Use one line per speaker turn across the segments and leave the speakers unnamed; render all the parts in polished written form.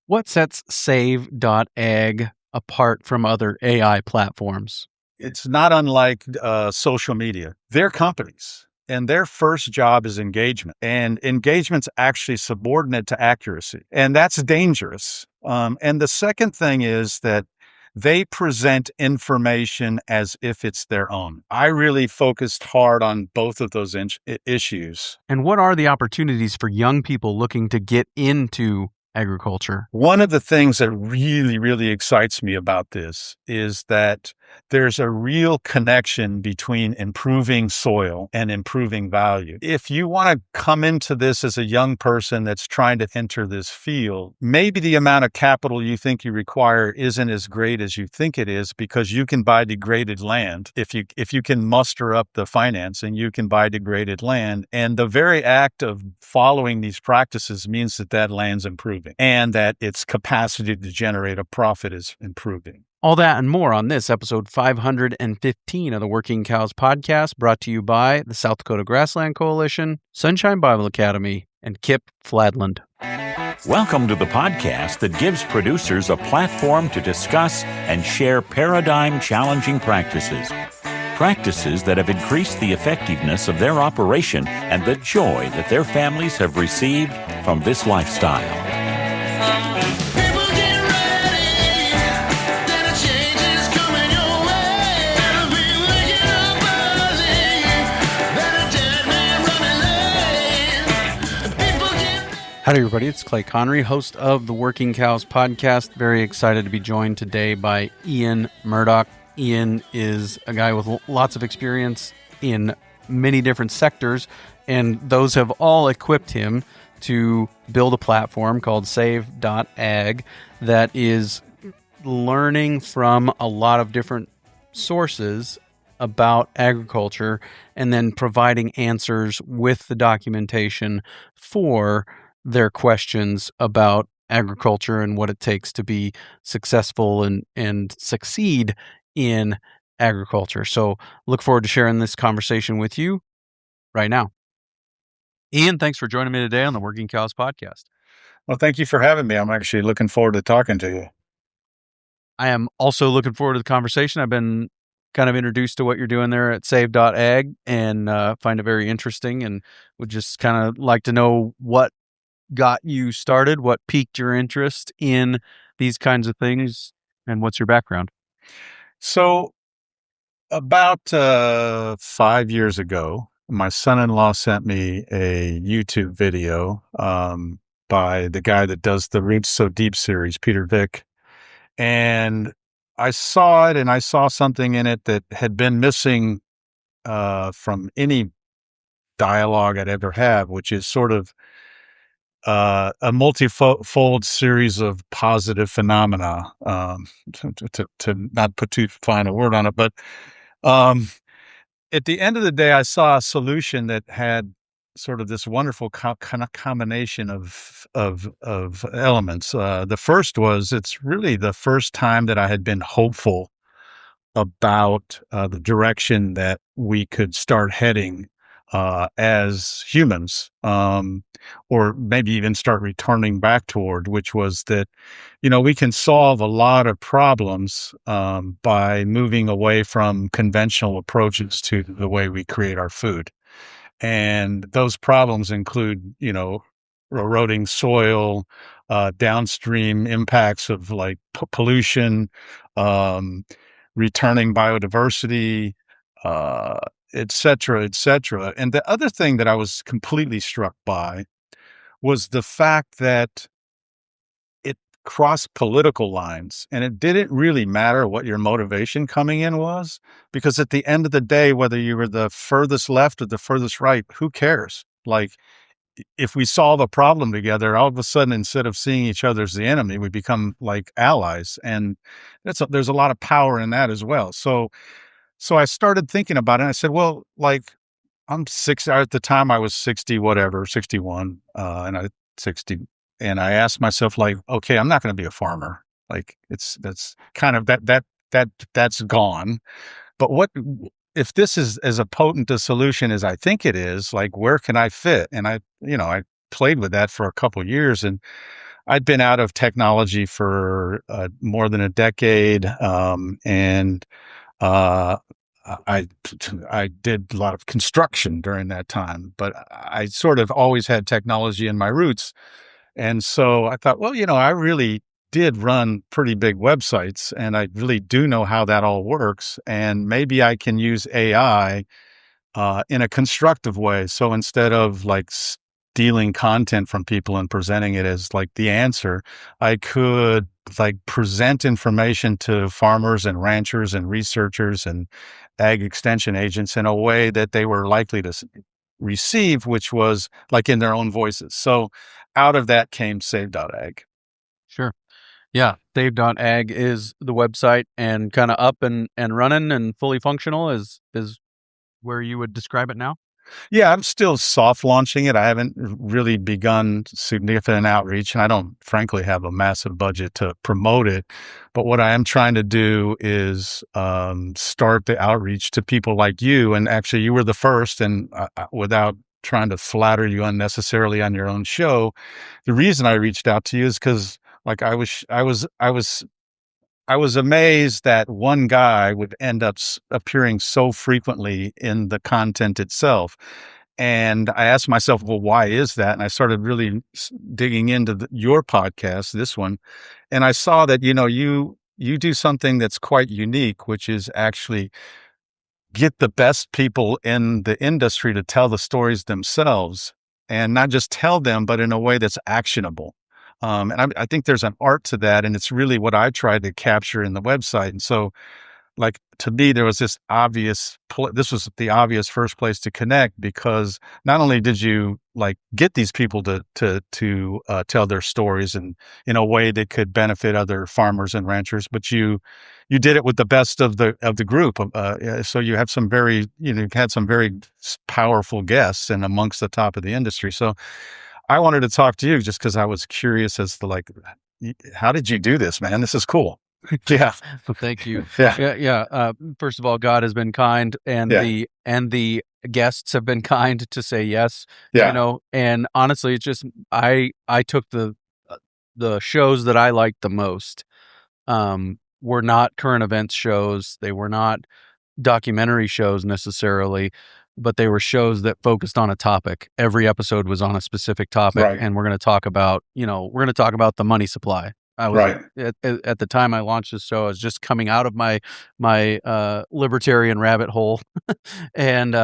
What sets Save.Ag apart from other AI platforms?
It's not unlike social media. They're companies, and their first job is engagement. And engagement's actually subordinate to accuracy. And that's dangerous. And the second thing is that they present information as if it's their own. I really focused hard on both of those issues.
And what are the opportunities for young people looking to get into agriculture?
One of the things that really, really excites me about this is that there's a real connection between improving soil and improving value. If you want to come into this as a young person that's trying to enter this field, maybe the amount of capital you think you require isn't as great as you think it is, because you can buy degraded land. If you can muster up the financing, you can buy degraded land. And the very act of following these practices means that land's improving, and that its capacity to generate a profit is improving.
All that and more on this episode 515 of the Working Cows podcast, brought to you by the South Dakota Grassland Coalition, Sunshine Bible Academy, and Kip Fladland.
Welcome to the podcast that gives producers a platform to discuss and share paradigm-challenging practices. Practices that have increased the effectiveness of their operation and the joy that their families have received from this lifestyle.
Howdy, everybody. It's Clay Connery, host of the Working Cows podcast. Very excited to be joined today by Ian Murdock. Ian is a guy with lots of experience in many different sectors, and those have all equipped him to build a platform called Save.Ag that is learning from a lot of different sources about agriculture and then providing answers with the documentation for their questions about agriculture and what it takes to be successful and succeed in agriculture. So look forward to sharing this conversation with you right now. Ian, thanks for joining me today on the Working Cows podcast.
Well, thank you for having me. I'm actually looking forward to talking to you.
I am also looking forward to the conversation. I've been kind of introduced to what you're doing there at Save.Ag and find it very interesting, and would just kind of like to know what got you started, what piqued your interest in these kinds of things, and what's your background?
So about 5 years ago, my son-in-law sent me a YouTube video by the guy that does the Roots So Deep series, Peter Vick. And I saw it, and I saw something in it that had been missing from any dialogue I'd ever have, which is sort of a multifold series of positive phenomena, to not put too fine a word on it. But at the end of the day, I saw a solution that had sort of this wonderful combination of elements. The first was, it's really the first time that I had been hopeful about the direction that we could start heading as humans, or maybe even start returning back toward, which was that, we can solve a lot of problems by moving away from conventional approaches to the way we create our food. And those problems include, eroding soil, downstream impacts of like pollution, returning biodiversity, et cetera, et cetera. And the other thing that I was completely struck by was the fact that it crossed political lines, and it didn't really matter what your motivation coming in was, because at the end of the day, whether you were the furthest left or the furthest right, who cares? Like, if we solve a problem together, all of a sudden, instead of seeing each other as the enemy, we become like allies. And there's a lot of power in that as well. So I started thinking about it, and I said, well, like, at the time I was 61, and I asked myself, like, okay, I'm not going to be a farmer. Like, that's kind of that's gone. But what if this is as a potent a solution as I think it is? Like, where can I fit? And I played with that for a couple of years, and I'd been out of technology for more than a decade, and uh, I I did a lot of construction during that time, but I sort of always had technology in my roots. And so I thought, well, I really did run pretty big websites, and I really do know how that all works. And maybe I can use AI in a constructive way. So instead of like stealing content from people and presenting it as like the answer, I could like present information to farmers and ranchers and researchers and ag extension agents in a way that they were likely to receive, which was like in their own voices. So out of that came Save.Ag.
Sure. Yeah. Save.ag is the website, and kind of up and running and fully functional is where you would describe it now.
Yeah, I'm still soft launching it. I haven't really begun significant outreach, and I don't frankly have a massive budget to promote it. But what I am trying to do is start the outreach to people like you. And actually, you were the first, and without trying to flatter you unnecessarily on your own show, the reason I reached out to you is because like I was amazed that one guy would end up appearing so frequently in the content itself. And I asked myself, well, why is that? And I started really digging into your podcast, this one, and I saw that, you do something that's quite unique, which is actually get the best people in the industry to tell the stories themselves, and not just tell them, but in a way that's actionable. And I think there's an art to that, and it's really what I tried to capture in the website. And so, like, to me, there was this this was the obvious first place to connect, because not only did you like get these people to tell their stories and in a way that could benefit other farmers and ranchers, but you did it with the best of the group. So you have some you had some very powerful guests and amongst the top of the industry. So I wanted to talk to you just because I was curious as to like, how did you do this, man? This is cool. Yeah.
Well, thank you.
Yeah.
Yeah. First of all, God has been kind, and the guests have been kind to say yes.
Yeah.
And honestly, it's just I took the shows that I liked the most. Were not current events shows. They were not documentary shows necessarily, but they were shows that focused on a topic. Every episode was on a specific topic,
Right.
and we're going to talk about the money supply. I was
Right.
at the time I launched this show, I was just coming out of my libertarian rabbit hole, and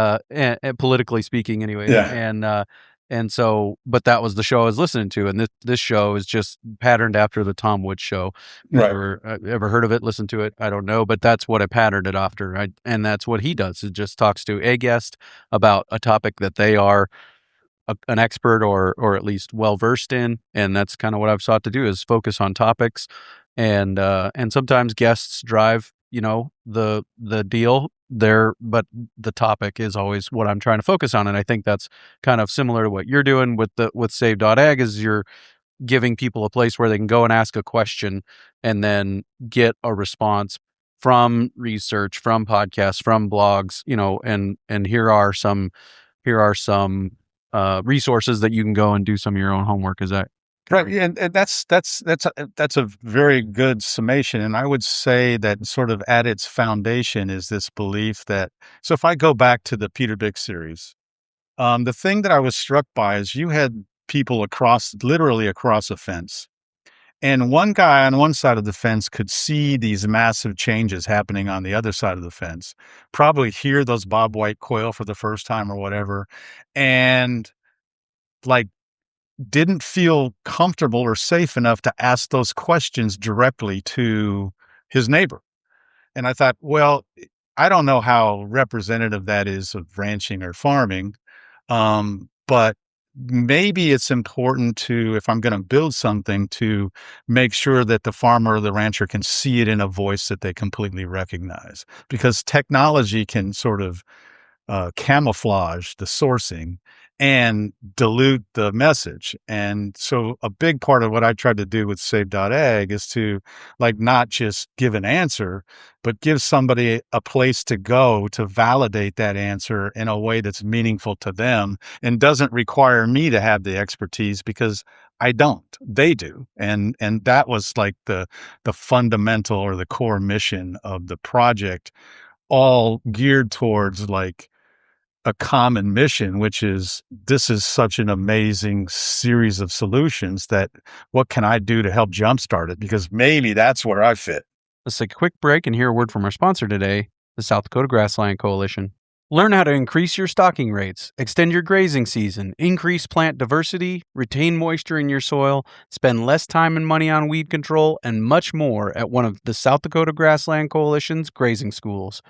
politically speaking, anyway.
Yeah.
And so, but that was the show I was listening to, and this show is just patterned after the Tom Woods show.
Right.
Ever heard of it? Listened to it? I don't know, but that's what I patterned it after. And that's what he does. It just talks to a guest about a topic that they are an expert or at least well versed in, and that's kind of what I've sought to do, is focus on topics, and sometimes guests drive the deal there, but the topic is always what I'm trying to focus on. And I think that's kind of similar to what you're doing with Save.Ag, is you're giving people a place where they can go and ask a question and then get a response from research, from podcasts, from blogs, and here are some resources that you can go and do some of your own homework. Is that
right? And that's a very good summation. And I would say that sort of at its foundation is this belief that, so if I go back to the Peter Byck series, the thing that I was struck by is you had people literally across a fence. And one guy on one side of the fence could see these massive changes happening on the other side of the fence, probably hear those bob white quail for the first time or whatever, and like didn't feel comfortable or safe enough to ask those questions directly to his neighbor. And I thought, well, I don't know how representative that is of ranching or farming, but maybe it's important to, if I'm going to build something, to make sure that the farmer or the rancher can see it in a voice that they completely recognize, because technology can sort of camouflage the sourcing and dilute the message. And so a big part of what I tried to do with Save.Ag is to like not just give an answer, but give somebody a place to go to validate that answer in a way that's meaningful to them and doesn't require me to have the expertise, because I don't. They do. And that was like the fundamental or the core mission of the project, all geared towards like a common mission, which is this is such an amazing series of solutions that what can I do to help jumpstart it? Because maybe that's where I fit.
Let's take a quick break and hear a word from our sponsor today, the South Dakota Grassland Coalition. Learn how to increase your stocking rates, extend your grazing season, increase plant diversity, retain moisture in your soil, spend less time and money on weed control, and much more at one of the South Dakota Grassland Coalition's grazing schools.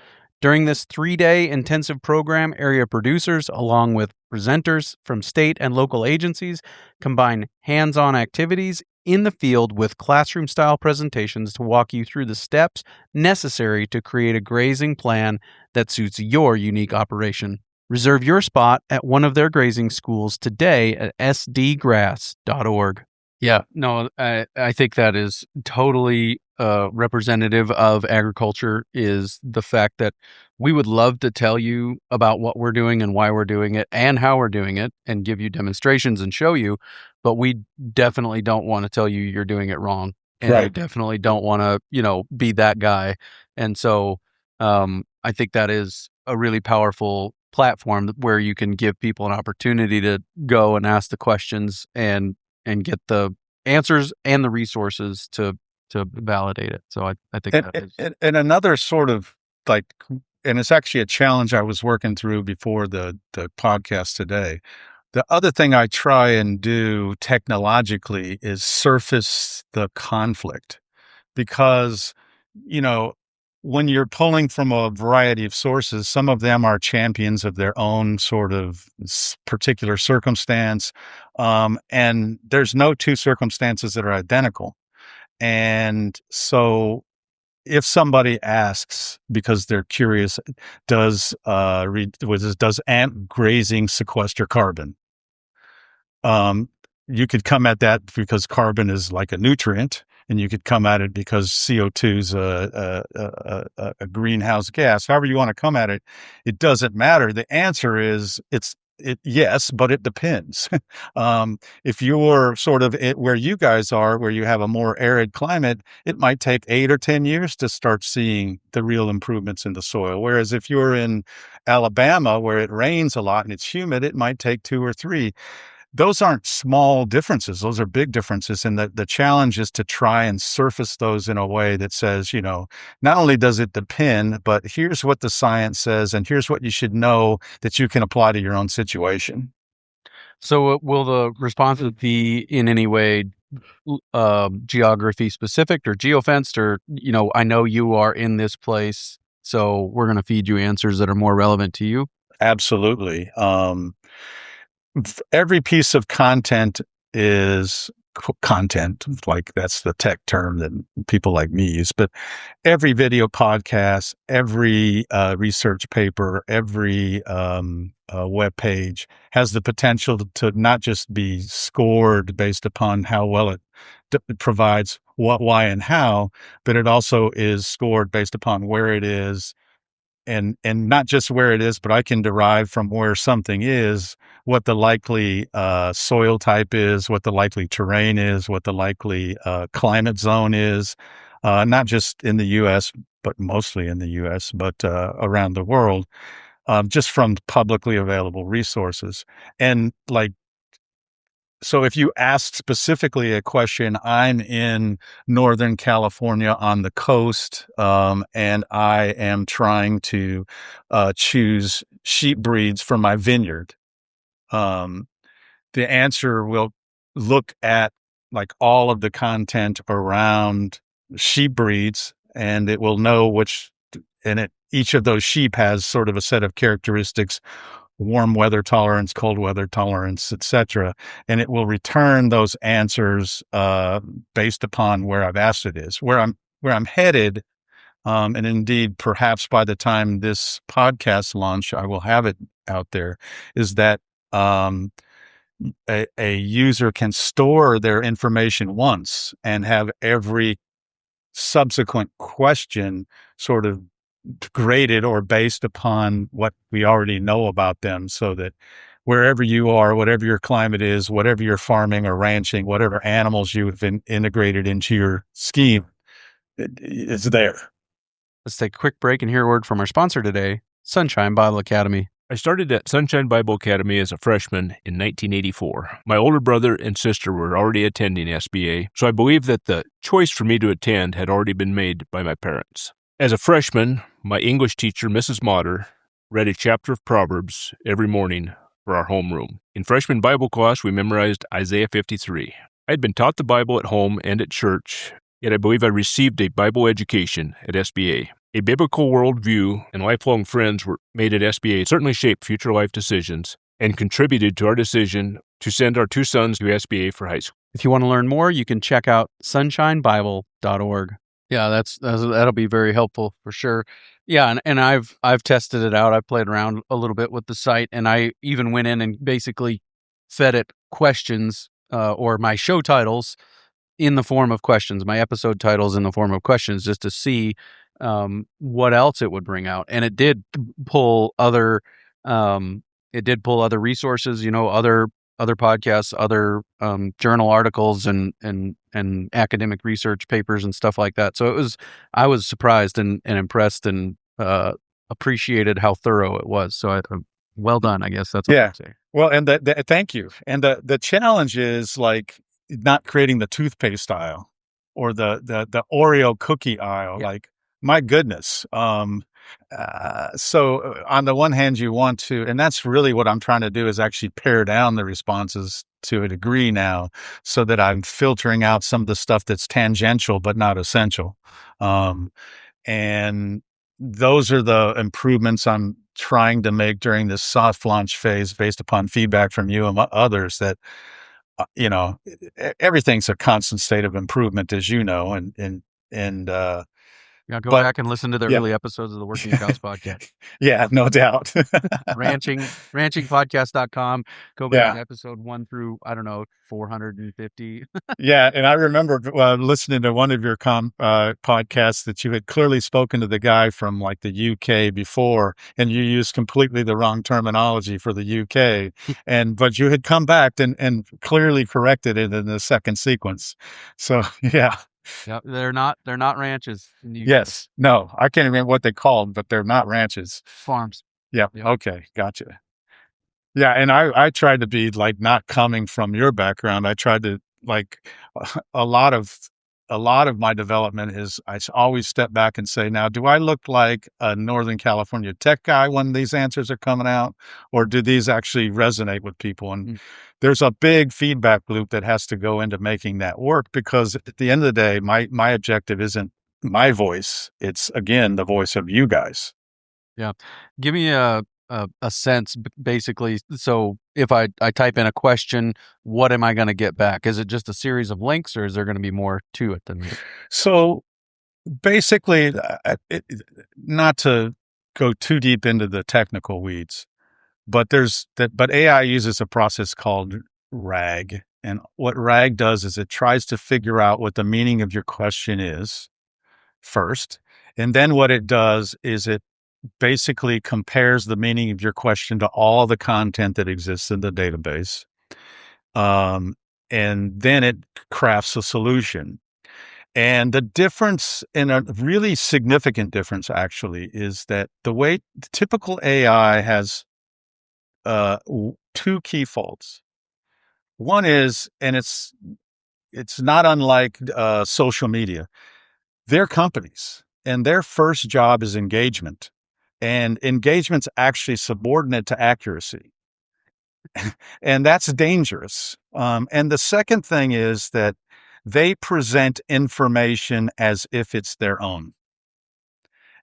During this 3-day intensive program, area producers, along with presenters from state and local agencies, combine hands-on activities in the field with classroom-style presentations to walk you through the steps necessary to create a grazing plan that suits your unique operation. Reserve your spot at one of their grazing schools today at sdgrass.org. Yeah, no, I think that is totally representative of agriculture, is the fact that we would love to tell you about what we're doing and why we're doing it and how we're doing it and give you demonstrations and show you, but we definitely don't want to tell you you're doing it wrong. And I definitely don't want to, be that guy. And so I think that is a really powerful platform where you can give people an opportunity to go and ask the questions and get the answers and the resources to validate it. So I think that is.
And another sort of like, and it's actually a challenge I was working through before the podcast today. The other thing I try and do technologically is surface the conflict, because, when you're pulling from a variety of sources, some of them are champions of their own sort of particular circumstance. And there's no two circumstances that are identical. And so if somebody asks because they're curious, does ant grazing sequester carbon? You could come at that because carbon is like a nutrient, and you could come at it because CO2 is a greenhouse gas. However you want to come at it, it doesn't matter. The answer is yes, but it depends. If you're sort of where you guys are, where you have a more arid climate, it might take 8 or 10 years to start seeing the real improvements in the soil. Whereas if you're in Alabama, where it rains a lot and it's humid, it might take 2 or 3. Those aren't small differences. Those are big differences. And the challenge is to try and surface those in a way that says, not only does it depend, but here's what the science says, and here's what you should know that you can apply to your own situation.
So will the responses be in any way geography specific or geofenced, or, I know you are in this place, so we're going to feed you answers that are more relevant to you?
Absolutely. Every piece of content is content, like that's the tech term that people like me use, but every video podcast, every research paper, every web page has the potential to not just be scored based upon how well it provides what, why, and how, but it also is scored based upon where it is. And not just where it is, but I can derive from where something is what the likely soil type is, what the likely terrain is, what the likely climate zone is, not just in the U.S., but mostly in the U.S., but around the world, just from publicly available resources. And so if you ask specifically a question, I'm in Northern California on the coast, and I am trying to choose sheep breeds for my vineyard. The answer will look at like all of the content around sheep breeds, and it will know each of those sheep has sort of a set of characteristics: warm weather tolerance, cold weather tolerance, etc. And it will return those answers based upon where I've asked it is. Where I'm headed, and indeed, perhaps by the time this podcast launch, I will have it out there, is that a user can store their information once and have every subsequent question sort of graded or based upon what we already know about them, so that wherever you are, whatever your climate is, whatever you're farming or ranching, whatever animals you've integrated into your scheme, it's there.
Let's take a quick break and hear a word from our sponsor today, Sunshine Bible Academy.
I started at Sunshine Bible Academy as a freshman in 1984. My older brother and sister were already attending SBA, so I believe that the choice for me to attend had already been made by my parents. As a freshman, my English teacher, Mrs. Motter, read a chapter of Proverbs every morning for our homeroom. In freshman Bible class, we memorized Isaiah 53. I had been taught the Bible at home and at church, yet I believe I received a Bible education at SBA. A biblical worldview and lifelong friends were made at SBA certainly shaped future life decisions and contributed to our decision to send our 2 sons to SBA for high school.
If you want to learn more, you can check out sunshinebible.org. Yeah, that'll be very helpful for sure. Yeah, and I've tested it out. I played around a little bit with the site, and I even went in and basically fed it questions or my show titles in the form of questions, my episode titles in the form of questions, just to see what else it would bring out. And it did pull other resources, other podcasts, other journal articles and academic research papers and stuff like that. So I was surprised and impressed and appreciated how thorough it was. So well done, I guess that's what I'd say.
Well, and thank you. And the challenge is like not creating the toothpaste aisle or the Oreo cookie aisle.
Yeah.
Like, my goodness. So on the one hand, you want to, and that's really what I'm trying to do, is actually pare down the responses to a degree now, so that I'm filtering out some of the stuff that's tangential but not essential. And those are the improvements I'm trying to make during this soft launch phase, based upon feedback from you and others, that everything's a constant state of improvement, as you know, and
Yeah, go back and listen to the early episodes of the Working Cows podcast.
Yeah, no doubt.
Ranchingpodcast.com. Go back to episode 1 through, 450.
Yeah, and I remember listening to one of your podcasts that you had clearly spoken to the guy from like the UK before, and you used completely the wrong terminology for the UK, but you had come back and clearly corrected it in the second sequence. So yeah.
Yeah, they're not ranches.
Yes. No, I can't remember what they called, but they're not ranches.
Farms.
Yeah. Yep. Okay. Gotcha. Yeah. And I tried to be like, not coming from your background. I tried to, like, a lot of my development is, I always step back and say, now, do I look like a Northern California tech guy when these answers are coming out, or do these actually resonate with people? And there's a big feedback loop that has to go into making that work, because at the end of the day, my objective isn't my voice. It's, again, the voice of you guys.
Yeah. Give me a sense, basically. So if I type in a question, what am I going to get back? Is it just a series of links, or is there going to be more to it than that?
So basically, not to go too deep into the technical weeds, but AI uses a process called RAG. And what RAG does is it tries to figure out what the meaning of your question is first. And then what it does is it basically compares the meaning of your question to all the content that exists in the database. And then it crafts a solution. And the difference, and a really significant difference actually, is that the way typical AI has 2 key faults. One is, and it's not unlike social media. They're companies, and their first job is engagement. And engagement's actually subordinate to accuracy. And that's dangerous. And the second thing is that they present information as if it's their own.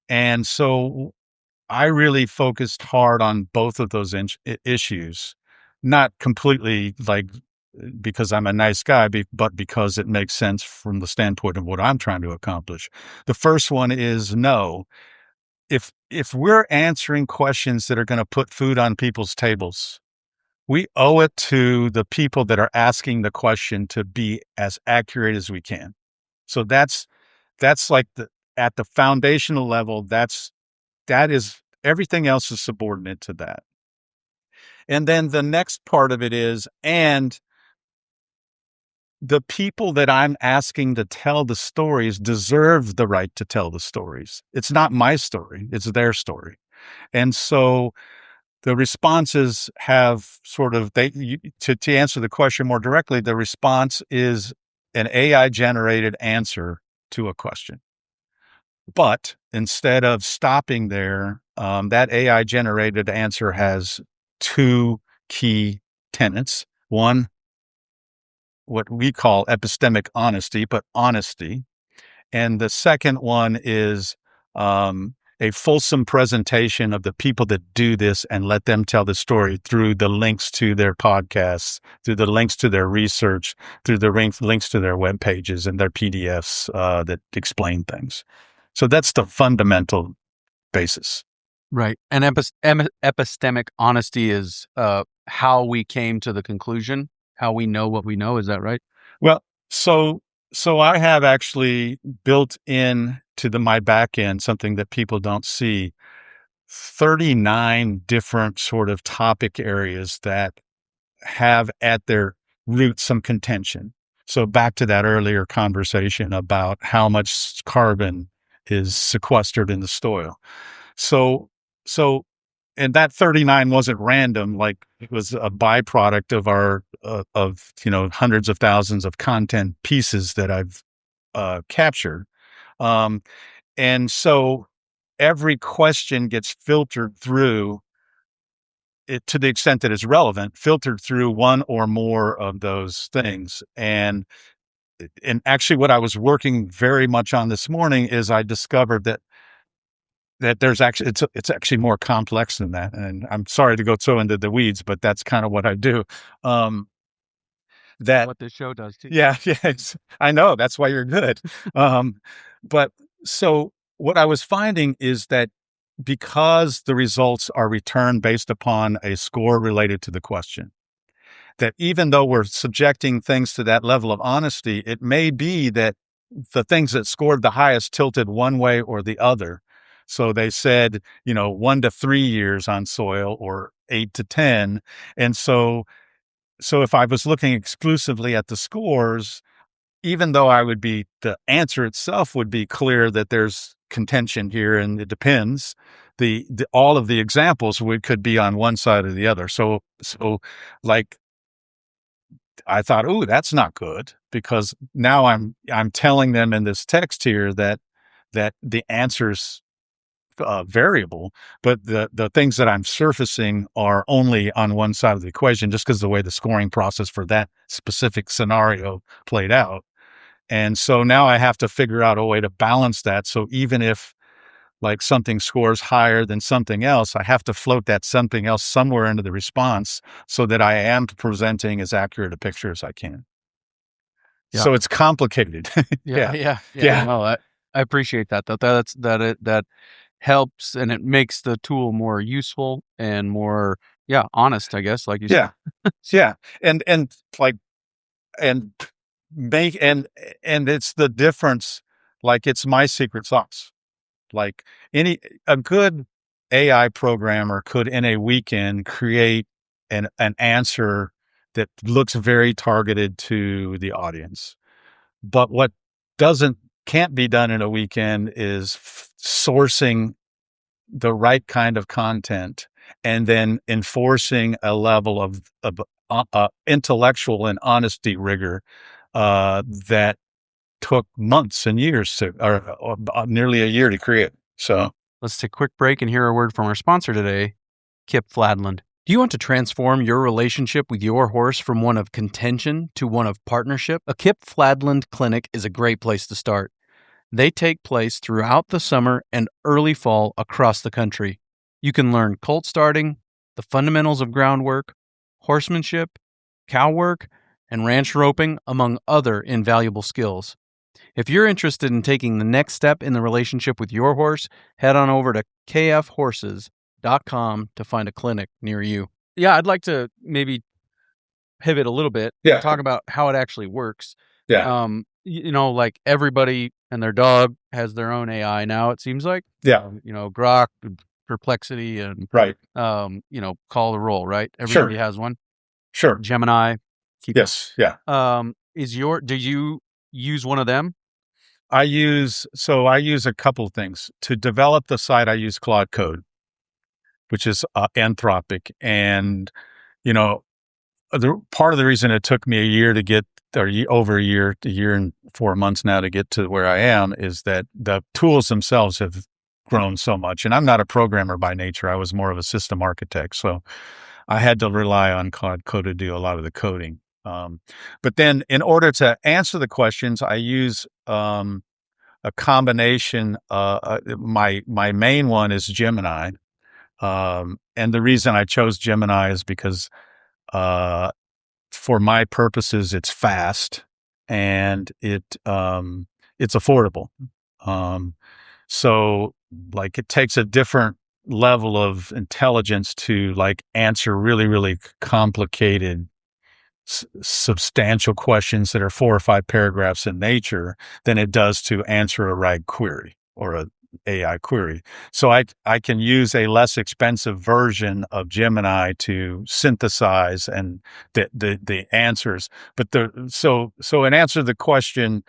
And so I really focused hard on both of those issues, not completely like because I'm a nice guy, but because it makes sense from the standpoint of what I'm trying to accomplish. The first one is no. If we're answering questions that are going to put food on people's tables, we owe it to the people that are asking the question to be as accurate as we can. So that's like at the foundational level, that is everything else is subordinate to that. And then the next part of it is, and the people that I'm asking to tell the stories deserve the right to tell the stories. It's not my story, it's their story. And so the responses have sort of, to answer the question more directly, the response is an AI generated answer to a question. But instead of stopping there, that AI generated answer has two key tenets. One, what we call epistemic honesty, but honesty. And the second one is a fulsome presentation of the people that do this and let them tell the story through the links to their podcasts, through the links to their research, through the links to their web pages and their PDFs that explain things. So that's the fundamental basis.
Right. And epistemic honesty is how we came to the conclusion, how we know what we know. Is that right?
Well, so I have actually built in to my back end something that people don't see, 39 different sort of topic areas that have at their root some contention. So back to that earlier conversation about how much carbon is sequestered in the soil. So, and that 39 wasn't random, like it was a byproduct of our, hundreds of thousands of content pieces that I've captured. And so every question gets filtered through it to the extent that it's relevant, filtered through one or more of those things. And actually what I was working very much on this morning is I discovered that there's actually, it's actually more complex than that. And I'm sorry to go so into the weeds, but that's kind of what I do.
What this show does too.
Yeah. I know, that's why you're good. But so what I was finding is that because the results are returned based upon a score related to the question, that even though we're subjecting things to that level of honesty, it may be that the things that scored the highest tilted one way or the other. So they said, 1 to 3 years on soil or 8 to 10. And so if I was looking exclusively at the scores, even though the answer itself would be clear that there's contention here and it depends, all of the examples could be on one side or the other. So like, I thought, oh, that's not good, because now I'm telling them in this text here that the answer's variable, but the things that I'm surfacing are only on one side of the equation, just because of the way the scoring process for that specific scenario played out. And so now I have to figure out a way to balance that. So even if like something scores higher than something else, I have to float that something else somewhere into the response so that I am presenting as accurate a picture as I can. Yeah. So it's complicated.
Yeah. Well, I appreciate that. That helps, and it makes the tool more useful and more, honest, I guess, like you said.
Yeah. And it's the difference. Like, it's my secret sauce. Like a good AI programmer could in a weekend create an answer that looks very targeted to the audience. But what can't be done in a weekend is sourcing the right kind of content and then enforcing a level of intellectual and honesty rigor that took months and years or nearly a year to create. So
let's take a quick break and hear a word from our sponsor today, Kip Fladland. Do you want to transform your relationship with your horse from one of contention to one of partnership? A Kip Fladland clinic is a great place to start. They take place throughout the summer and early fall across the country. You can learn colt starting, the fundamentals of groundwork, horsemanship, cow work, and ranch roping, among other invaluable skills. If you're interested in taking the next step in the relationship with your horse, head on over to kfhorses.com to find a clinic near you. Yeah, I'd like to maybe pivot a little bit and talk about how it actually works. Like everybody and their dog has their own AI now, it seems like.
Yeah.
Grok, Perplexity, and
Right.
call the roll. Right, everybody has one.
Sure.
Gemini.
Yes. Yeah.
Do you use one of them?
I use a couple of things. To develop the site, I use Claude Code, which is Anthropic. And, part of the reason it took me a year to get, or over a year and 4 months now to get to where I am, is that the tools themselves have grown so much. And I'm not a programmer by nature. I was more of a system architect. So I had to rely on Claude Code to do a lot of the coding. But then in order to answer the questions, I use a combination. My main one is Gemini. And the reason I chose Gemini is because for my purposes, it's fast and it's affordable. So like it takes a different level of intelligence to like answer really, really complicated, substantial questions that are 4 or 5 paragraphs in nature than it does to answer a RAG query or a AI query. So I can use a less expensive version of Gemini to synthesize and the answers. But so in answer to the question,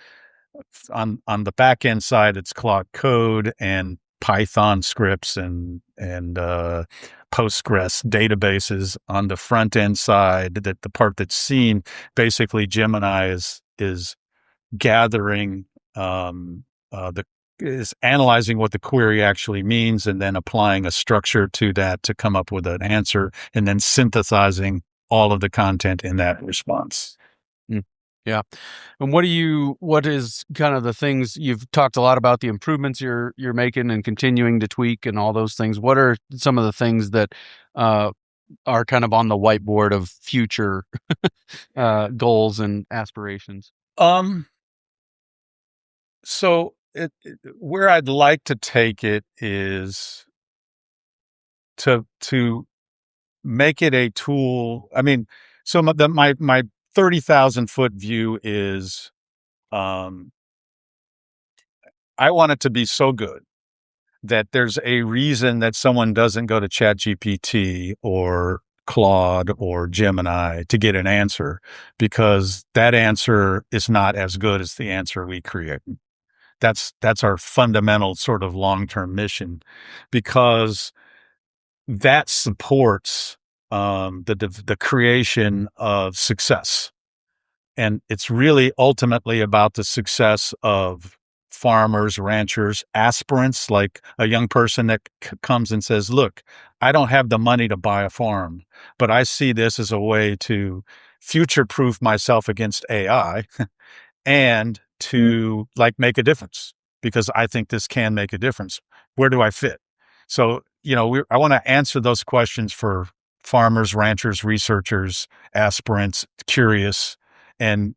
on the back end side, it's Claude Code and Python scripts and Postgres databases. On the front end side, that the part that's seen, basically Gemini is gathering is analyzing what the query actually means and then applying a structure to that to come up with an answer and then synthesizing all of the content in that response.
Yeah. And what is kind of the things you've talked a lot about, the improvements you're making and continuing to tweak and all those things? What are some of the things that are kind of on the whiteboard of future goals and aspirations?
So where I'd like to take it is to make it a tool. I mean, so my 30,000 foot view is, I want it to be so good that there's a reason that someone doesn't go to ChatGPT or Claude or Gemini to get an answer, because that answer is not as good as the answer we create. That's our fundamental sort of long-term mission, because that supports the creation of success. And it's really ultimately about the success of farmers, ranchers, aspirants, like a young person that comes and says, look, I don't have the money to buy a farm, but I see this as a way to future-proof myself against AI and to like make a difference, because I think this can make a difference. Where do I fit? So, I want to answer those questions for farmers, ranchers, researchers, aspirants, curious. And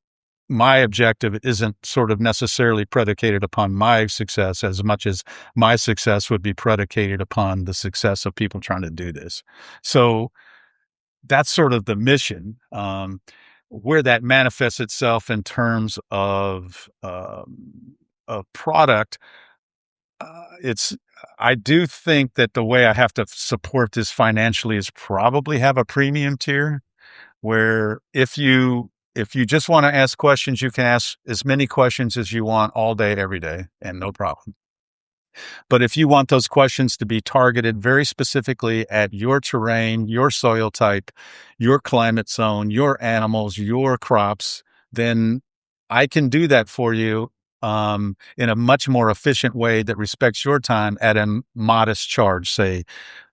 my objective isn't sort of necessarily predicated upon my success as much as my success would be predicated upon the success of people trying to do this. So that's sort of the mission. Where that manifests itself in terms of a product, I do think that the way I have to support this financially is probably have a premium tier, where if you just want to ask questions, you can ask as many questions as you want all day, every day, and no problem. But if you want those questions to be targeted very specifically at your terrain, your soil type, your climate zone, your animals, your crops, then I can do that for you in a much more efficient way that respects your time at a modest charge, say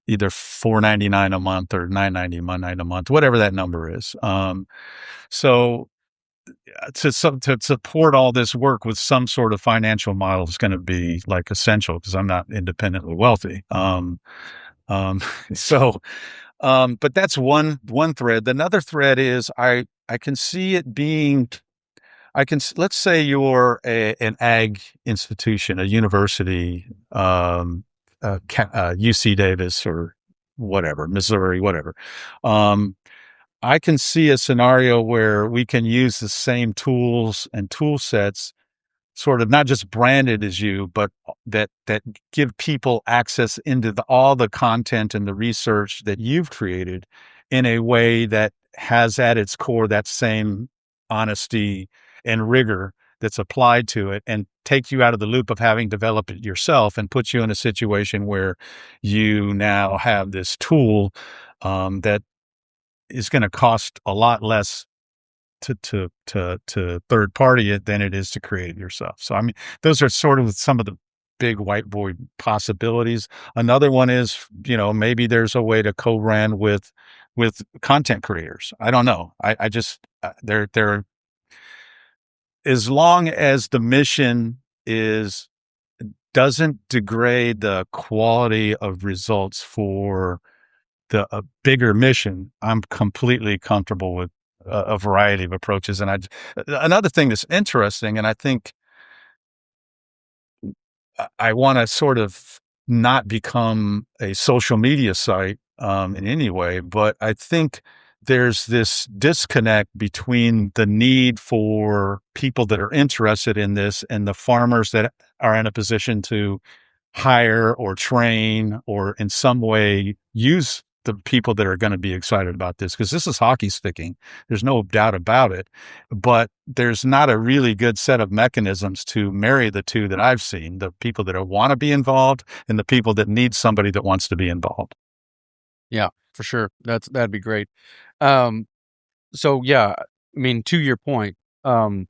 either $4.99 a month or $9.99 a month, whatever that number is. So to support all this work with some sort of financial model is going to be like essential, because I'm not independently wealthy. But that's one thread. Another thread is I can see it being, let's say you're an ag institution, a university, UC Davis or whatever, Missouri, whatever. I can see a scenario where we can use the same tools and tool sets sort of not just branded as you, but that give people access into all the content and the research that you've created in a way that has at its core that same honesty and rigor that's applied to it, and take you out of the loop of having developed it yourself and put you in a situation where you now have this tool that is going to cost a lot less to third party it than it is to create it yourself. So I mean, those are sort of some of the big whiteboard possibilities. Another one is, maybe there's a way to co-brand with content creators. I don't know. I just they're as long as the mission doesn't degrade the quality of results for a bigger mission, I'm completely comfortable with a variety of approaches. And another thing that's interesting, and I think I want to sort of not become a social media site in any way, but I think there's this disconnect between the need for people that are interested in this and the farmers that are in a position to hire or train or in some way use the people that are going to be excited about this, because this is hockey sticking. There's no doubt about it. But there's not a really good set of mechanisms to marry the two that I've seen, the people that want to be involved and the people that need somebody that wants to be involved.
Yeah, for sure. That'd be great. So yeah, I mean, to your point, I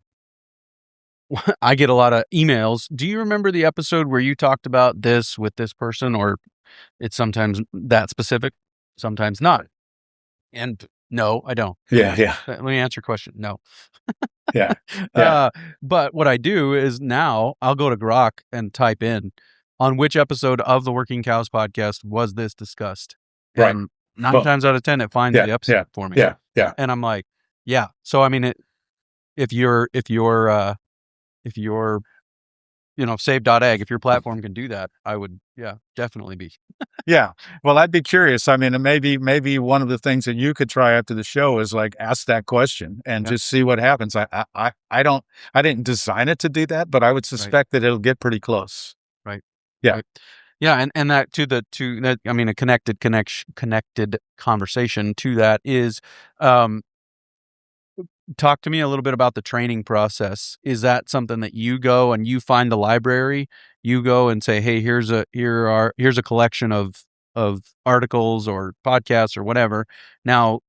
get a lot of emails. Do you remember the episode where you talked about this with this person, or it's sometimes that specific, sometimes not? And no, I don't.
Yeah.
Let me answer your question. No.
Yeah.
But what I do is now I'll go to Grok and type in on which episode of the Working Cows podcast was this discussed.
Right.
And 9 times out of 10, it finds the episode for me.
Yeah.
And I'm like, yeah. So I mean, if you're Save.Ag, if your platform can do that, I would, definitely be.
Yeah. Well, I'd be curious. I mean, maybe one of the things that you could try after the show is like ask that question and just see what happens. I didn't design it to do that, but I would suspect that it'll get pretty close.
Right.
Yeah.
Right. Yeah. And that I mean, a connected conversation to that is, talk to me a little bit about the training process. Is that something that you go and you find the library, you go and say, hey, here's a collection of articles or podcasts or whatever. Now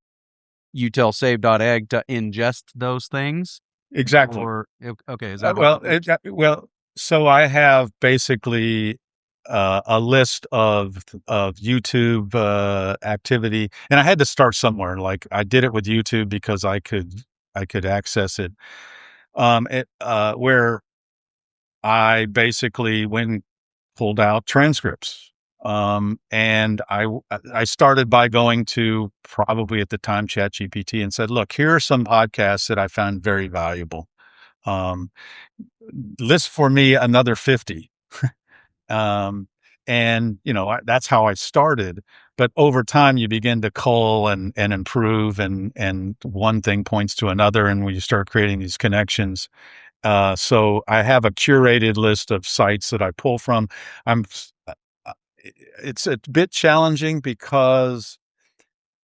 you tell Save.Ag to ingest those things?
Exactly.
Or, okay. Is that
well, so I have basically a list of YouTube activity, and I had to start somewhere. Like I did it with YouTube because I could access it. Where I basically pulled out transcripts. And I started by going to probably at the time ChatGPT and said, look, here are some podcasts that I found very valuable. List for me another 50. And that's how I started. But over time, you begin to cull and improve, and one thing points to another, and when you start creating these connections. So I have a curated list of sites that I pull from. It's a bit challenging because,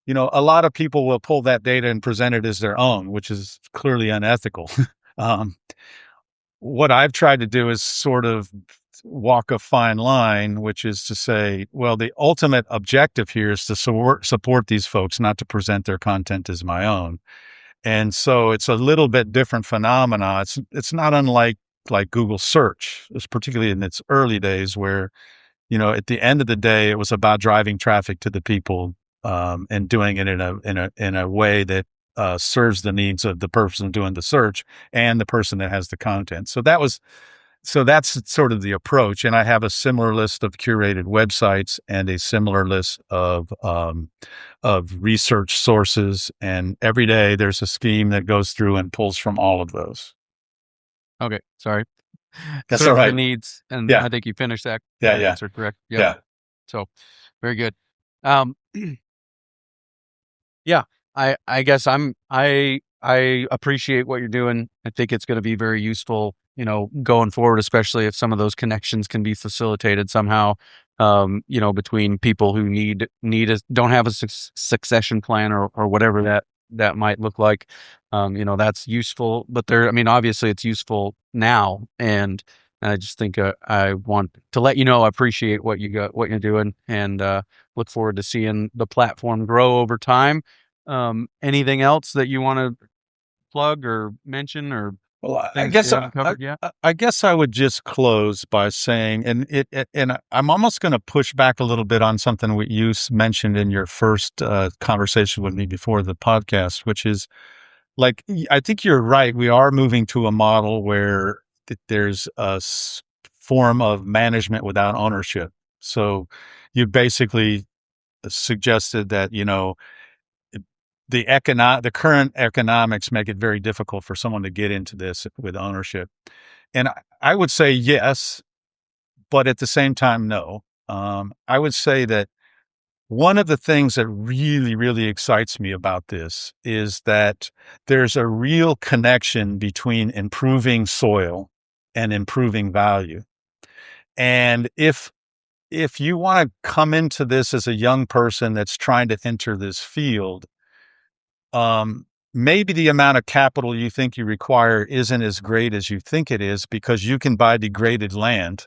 a lot of people will pull that data and present it as their own, which is clearly unethical. What I've tried to do is sort of walk a fine line, which is to say, well, the ultimate objective here is to support these folks, not to present their content as my own. And so it's a little bit different phenomena. It's not unlike Google search, particularly in its early days, where, at the end of the day, it was about driving traffic to the people and doing it in a way that serves the needs of the person doing the search and the person that has the content. So that's sort of the approach. And I have a similar list of curated websites and a similar list of research sources. And every day there's a scheme that goes through and pulls from all of those.
Okay. Sorry.
That's
Serve
all right.
the needs. And I think you finished that. Answer correct. Yep.
Yeah.
So very good. Yeah, I guess I appreciate what you're doing. I think it's going to be very useful going forward, especially if some of those connections can be facilitated somehow, between people who don't have a succession plan or whatever that might look like. That's useful, but obviously it's useful now. And I just think I want to let you know I appreciate what you're doing, and look forward to seeing the platform grow over time. Anything else that you want to plug or mention, or
Well, I
things
guess
you haven't covered yet?
I guess I would just close by saying, and I'm almost going to push back a little bit on something what you mentioned in your first conversation with me before the podcast, which is like, I think you're right. We are moving to a model where there's a form of management without ownership. So you basically suggested that, the current economics make it very difficult for someone to get into this with ownership. And I would say yes, but at the same time, no. I would say that one of the things that really, really excites me about this is that there's a real connection between improving soil and improving value. And if you want to come into this as a young person that's trying to enter this field, maybe the amount of capital you think you require isn't as great as you think it is, because you can buy degraded land.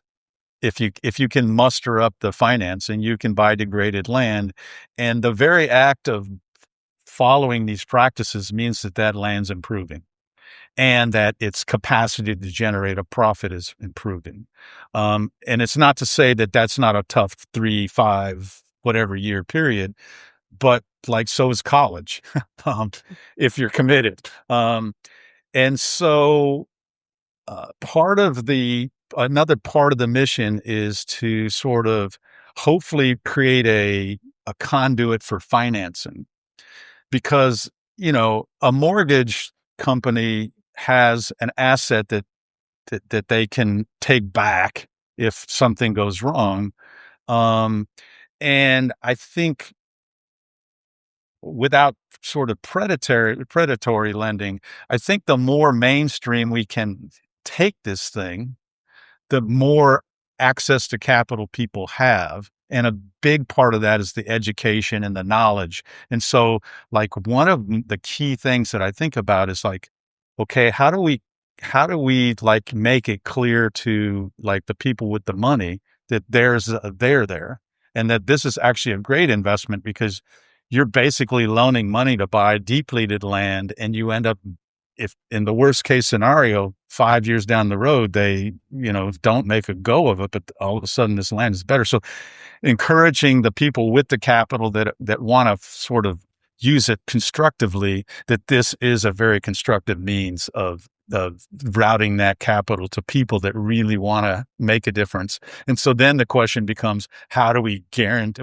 If you can muster up the financing, you can buy degraded land. And the very act of following these practices means that land's improving, and that its capacity to generate a profit is improving. And it's not to say that that's not a tough 3, 5, whatever year period, but like, so is college, if you're committed. And so another part of the mission is to sort of hopefully create a conduit for financing, because, a mortgage company has an asset that they can take back if something goes wrong. And I think, without sort of predatory lending, I think the more mainstream we can take this thing, the more access to capital people have. And a big part of that is the education and the knowledge. And so, like, one of the key things that I think about is like, okay, how do we like make it clear to like the people with the money that there's there, and that this is actually a great investment, because you're basically loaning money to buy depleted land, and you end up, if in the worst case scenario, 5 years down the road, they, don't make a go of it, but all of a sudden this land is better. So encouraging the people with the capital that want to sort of use it constructively, that this is a very constructive means of routing that capital to people that really want to make a difference. And so then the question becomes, how do we give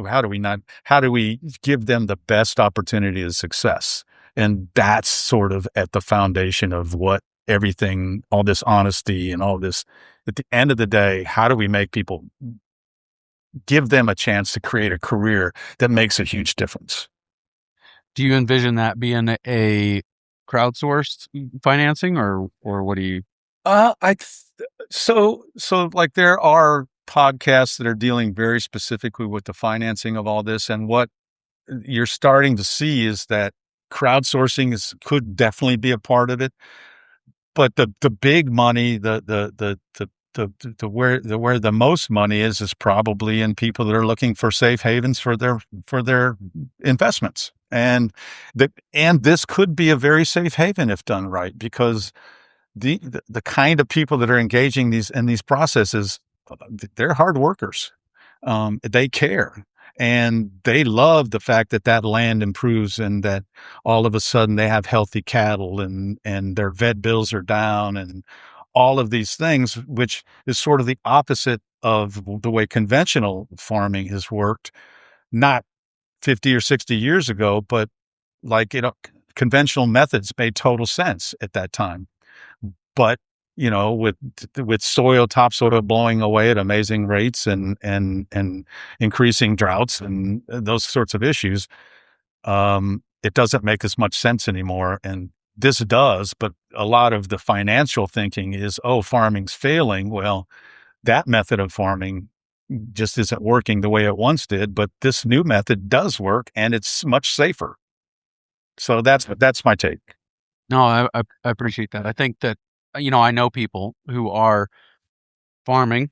them the best opportunity of success? And that's sort of at the foundation of what everything, all this honesty and all this, at the end of the day, how do we make people, give them a chance to create a career that makes a huge difference?
Do you envision that being a crowdsourced financing, or what do you?
So like, there are podcasts that are dealing very specifically with the financing of all this, and what you're starting to see is that crowdsourcing could definitely be a part of it, but the big money, where the most money is probably in people that are looking for safe havens for their investments. And this could be a very safe haven if done right, because the kind of people that are engaging in these processes, they're hard workers. They care, and they love the fact that land improves, and that all of a sudden they have healthy cattle, and their vet bills are down, and all of these things, which is sort of the opposite of the way conventional farming has worked, not 50 or 60 years ago, but like, conventional methods made total sense at that time. But, with topsoil blowing away at amazing rates, and increasing droughts and those sorts of issues, it doesn't make as much sense anymore. And this does, but a lot of the financial thinking is, oh, farming's failing. Well, that method of farming just isn't working the way it once did, but this new method does work, and it's much safer. So that's my take.
No, I appreciate that. I think that, I know people who are farming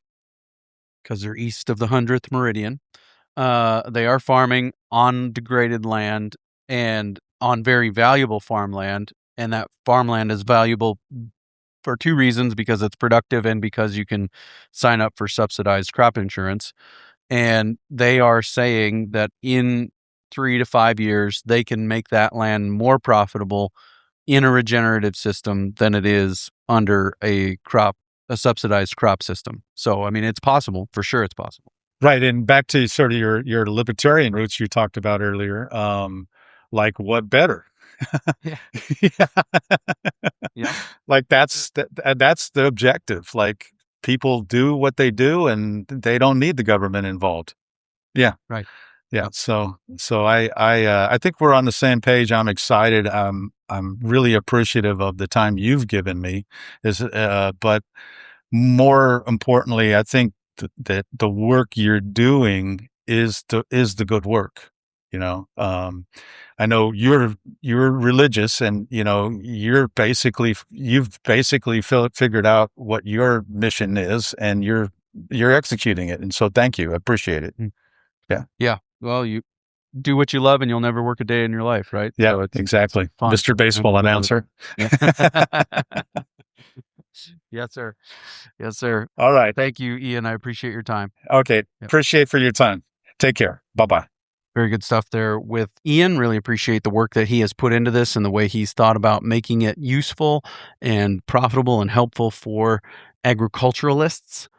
because they're east of the 100th meridian. They are farming on degraded land and on very valuable farmland, and that farmland is valuable for two reasons: because it's productive and because you can sign up for subsidized crop insurance. And they are saying that in 3 to 5 years, they can make that land more profitable in a regenerative system than it is under a subsidized crop system. So, I mean, it's possible. For sure, it's possible.
Right. And back to sort of your libertarian roots you talked about earlier, like what better?
Yeah.
Yeah.
Yeah.
Like that's the objective. Like people do what they do and they don't need the government involved. Yeah.
Right.
Yeah. So I think we're on the same page. I'm excited. I'm really appreciative of the time you've given me. But more importantly, I think that the work you're doing is the good work. I know you're religious, and you've basically figured out what your mission is, and you're executing it. And so, thank you. I appreciate it.
Yeah. Well, you do what you love, and you'll never work a day in your life, right?
Yeah,
So
exactly.
it's fun.
Mr. Baseball announcer.
Yeah. Yes, sir. Yes, sir.
All right.
Thank you, Ian. I appreciate your time.
Okay. Appreciate for your time. Take care. Bye-bye.
Very good stuff there with Ian. Really appreciate the work that he has put into this and the way he's thought about making it useful and profitable and helpful for agriculturalists,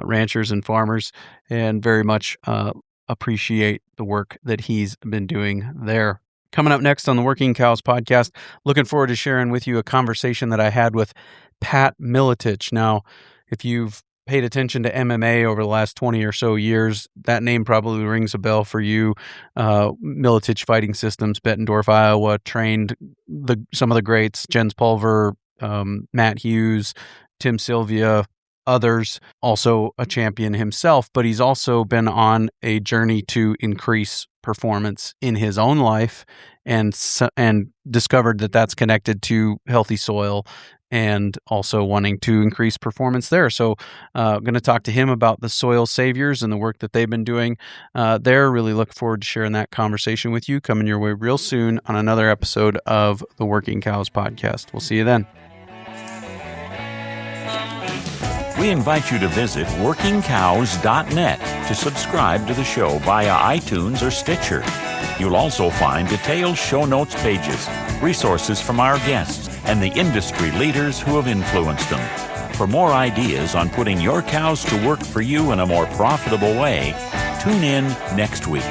ranchers and farmers, and very much appreciate the work that he's been doing there. Coming up next on the Working Cows podcast, looking forward to sharing with you a conversation that I had with Pat Miletich. Now, if you've paid attention to MMA over the last 20 or so years, that name probably rings a bell for you. Miletich Fighting Systems, Bettendorf, Iowa, trained some of the greats: Jens Pulver, Matt Hughes, Tim Sylvia, others. Also a champion himself, but he's also been on a journey to increase performance in his own life, and discovered that that's connected to healthy soil and also wanting to increase performance there. So I'm going to talk to him about the Soil Saviors and the work that they've been doing there. Really look forward to sharing that conversation with you, coming your way real soon on another episode of the Working Cows podcast. We'll see you then.
We invite you to visit workingcows.net to subscribe to the show via iTunes or Stitcher. You'll also find detailed show notes pages, resources from our guests, and the industry leaders who have influenced them. For more ideas on putting your cows to work for you in a more profitable way, tune in next week.